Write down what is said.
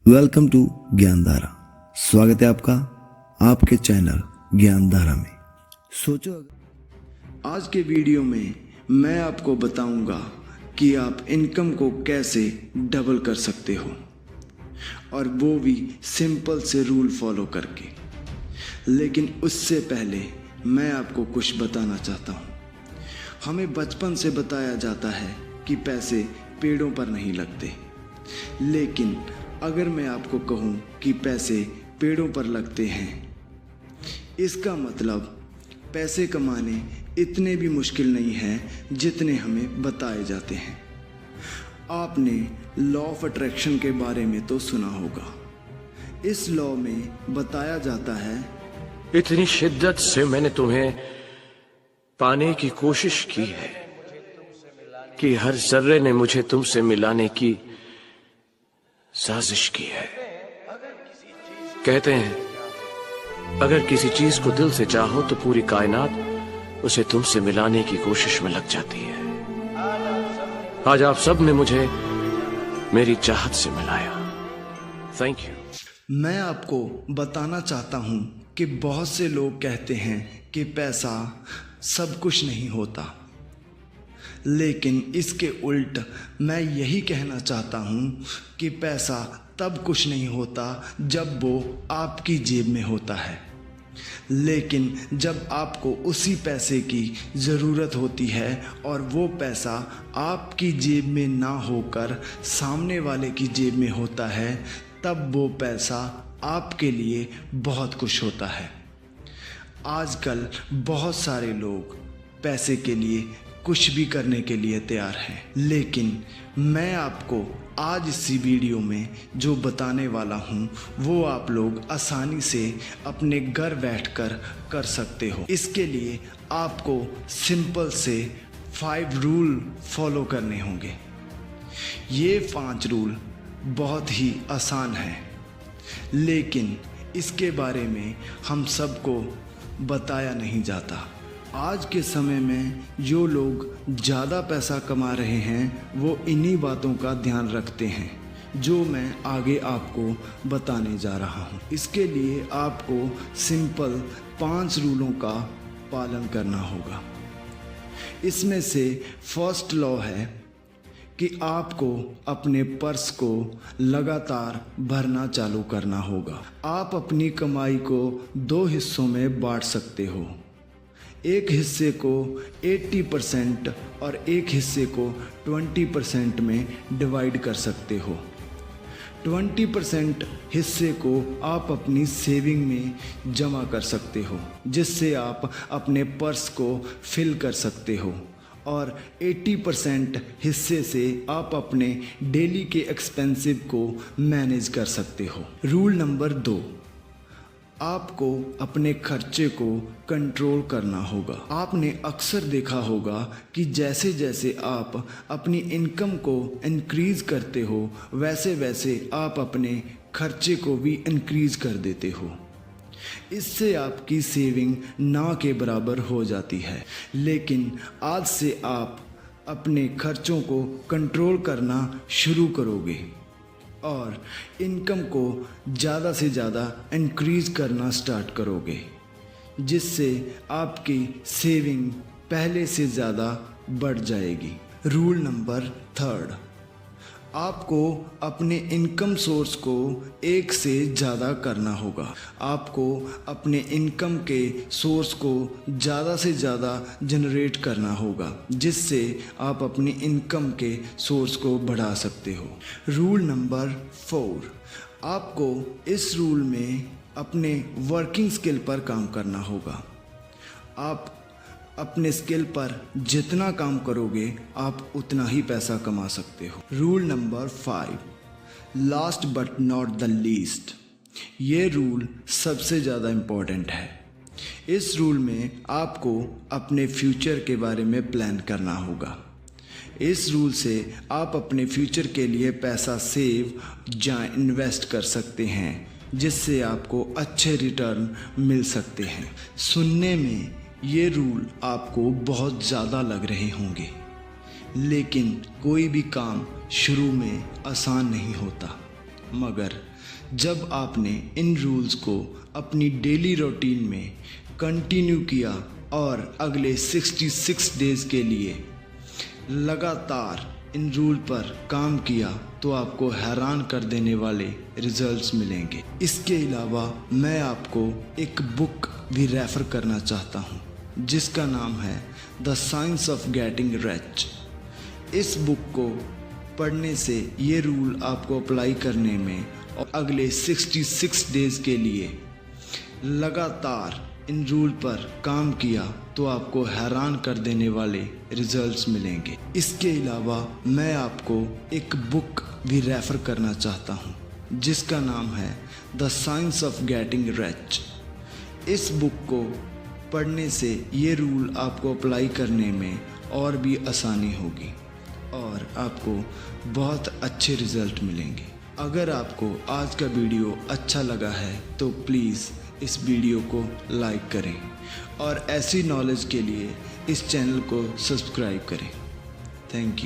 Welcome to Gyandhara. स्वागत है आपका आपके चैनल ज्ञानधारा में। सोचो आज के वीडियो में मैं आपको बताऊंगा कि आप इनकम को कैसे डबल कर सकते हो, और वो भी सिंपल से रूल फॉलो करके। लेकिन उससे पहले मैं आपको कुछ बताना चाहता हूँ। हमें बचपन से बताया जाता है कि पैसे पेड़ों पर नहीं लगते, लेकिन अगर मैं आपको कहूँ कि पैसे पेड़ों पर लगते हैं, इसका मतलब पैसे कमाने इतने भी मुश्किल नहीं हैं जितने हमें बताए जाते हैं। आपने लॉ ऑफ अट्रैक्शन के बारे में तो सुना होगा। इस लॉ में बताया जाता है, इतनी शिद्दत से मैंने तुम्हें पाने की कोशिश की है कि हर जर्रे ने मुझे तुमसे मिलाने की साजिश की है। कहते हैं अगर किसी चीज को दिल से चाहो तो पूरी कायनात उसे तुमसे मिलाने की कोशिश में लग जाती है। आज आप सब ने मुझे मेरी चाहत से मिलाया। Thank you. मैं आपको बताना चाहता हूँ कि बहुत से लोग कहते हैं कि पैसा सब कुछ नहीं होता, लेकिन इसके उल्ट मैं यही कहना चाहता हूँ कि पैसा तब कुछ नहीं होता जब वो आपकी जेब में होता है। लेकिन जब आपको उसी पैसे की ज़रूरत होती है और वो पैसा आपकी जेब में ना होकर सामने वाले की जेब में होता है, तब वो पैसा आपके लिए बहुत कुछ होता है। आजकल बहुत सारे लोग पैसे के लिए कुछ भी करने के लिए तैयार हैं, लेकिन मैं आपको आज इसी वीडियो में जो बताने वाला हूँ वो आप लोग आसानी से अपने घर बैठकर कर सकते हो। इसके लिए आपको सिंपल से 5 रूल फॉलो करने होंगे। ये 5 रूल बहुत ही आसान हैं, लेकिन इसके बारे में हम सबको बताया नहीं जाता। आज के समय में जो लोग ज़्यादा पैसा कमा रहे हैं वो इन्हीं बातों का ध्यान रखते हैं जो मैं आगे आपको बताने जा रहा हूँ। इसके लिए आपको सिंपल 5 रूलों का पालन करना होगा। इसमें से फर्स्ट लॉ है कि आपको अपने पर्स को लगातार भरना चालू करना होगा। आप अपनी कमाई को 2 हिस्सों में बांट सकते हो। एक हिस्से को 80% और एक हिस्से को 20% में डिवाइड कर सकते हो। 20% हिस्से को आप अपनी सेविंग में जमा कर सकते हो, जिससे आप अपने पर्स को फिल कर सकते हो, और 80% हिस्से से आप अपने डेली के एक्सपेंसिव को मैनेज कर सकते हो। रूल नंबर 2, आपको अपने खर्चे को कंट्रोल करना होगा। आपने अक्सर देखा होगा कि जैसे जैसे आप अपनी इनकम को इंक्रीज़ करते हो, वैसे वैसे आप अपने खर्चे को भी इंक्रीज कर देते हो। इससे आपकी सेविंग ना के बराबर हो जाती है। लेकिन आज से आप अपने खर्चों को कंट्रोल करना शुरू करोगे और इनकम को ज़्यादा से ज़्यादा इंक्रीज़ करना स्टार्ट करोगे, जिससे आपकी सेविंग पहले से ज़्यादा बढ़ जाएगी। रूल नंबर 3, आपको अपने इनकम सोर्स को एक से ज़्यादा करना होगा। आपको अपने इनकम के सोर्स को ज़्यादा से ज़्यादा जनरेट करना होगा, जिससे आप अपनी इनकम के सोर्स को बढ़ा सकते हो। रूल नंबर 4, आपको इस रूल में अपने वर्किंग स्किल पर काम करना होगा। आप अपने स्किल पर जितना काम करोगे आप उतना ही पैसा कमा सकते हो। Rule number 5, last but not the least. ये रूल सबसे ज़्यादा इम्पोर्टेंट है। इस रूल में आपको अपने फ्यूचर के बारे में प्लान करना होगा। इस रूल से आप अपने फ्यूचर के लिए पैसा सेव या इन्वेस्ट कर सकते हैं, जिससे आपको अच्छे रिटर्न मिल सकते हैं। सुनने में ये रूल आपको बहुत ज़्यादा लग रहे होंगे, लेकिन कोई भी काम शुरू में आसान नहीं होता। मगर जब आपने इन रूल्स को अपनी डेली रूटीन में कंटिन्यू किया और अगले 66 डेज़ के लिए लगातार इन रूल पर काम किया तो आपको हैरान कर देने वाले रिजल्ट्स मिलेंगे। इसके अलावा मैं आपको एक बुक भी रेफ़र करना चाहता हूँ जिसका नाम है the science of getting rich. इस बुक को पढ़ने से ये रूल आपको अप्लाई करने में और अगले 66 डेज़ के लिए लगातार इन रूल पर काम किया तो आपको हैरान कर देने वाले रिजल्ट्स मिलेंगे। इसके अलावा मैं आपको एक बुक भी रेफ़र करना चाहता हूँ जिसका नाम है the science of getting rich. इस बुक को पढ़ने से ये रूल आपको अप्लाई करने में और भी आसानी होगी और आपको बहुत अच्छे रिज़ल्ट मिलेंगे। अगर आपको आज का वीडियो अच्छा लगा है तो प्लीज़ इस वीडियो को लाइक करें और ऐसी नॉलेज के लिए इस चैनल को सब्सक्राइब करें। Thank you.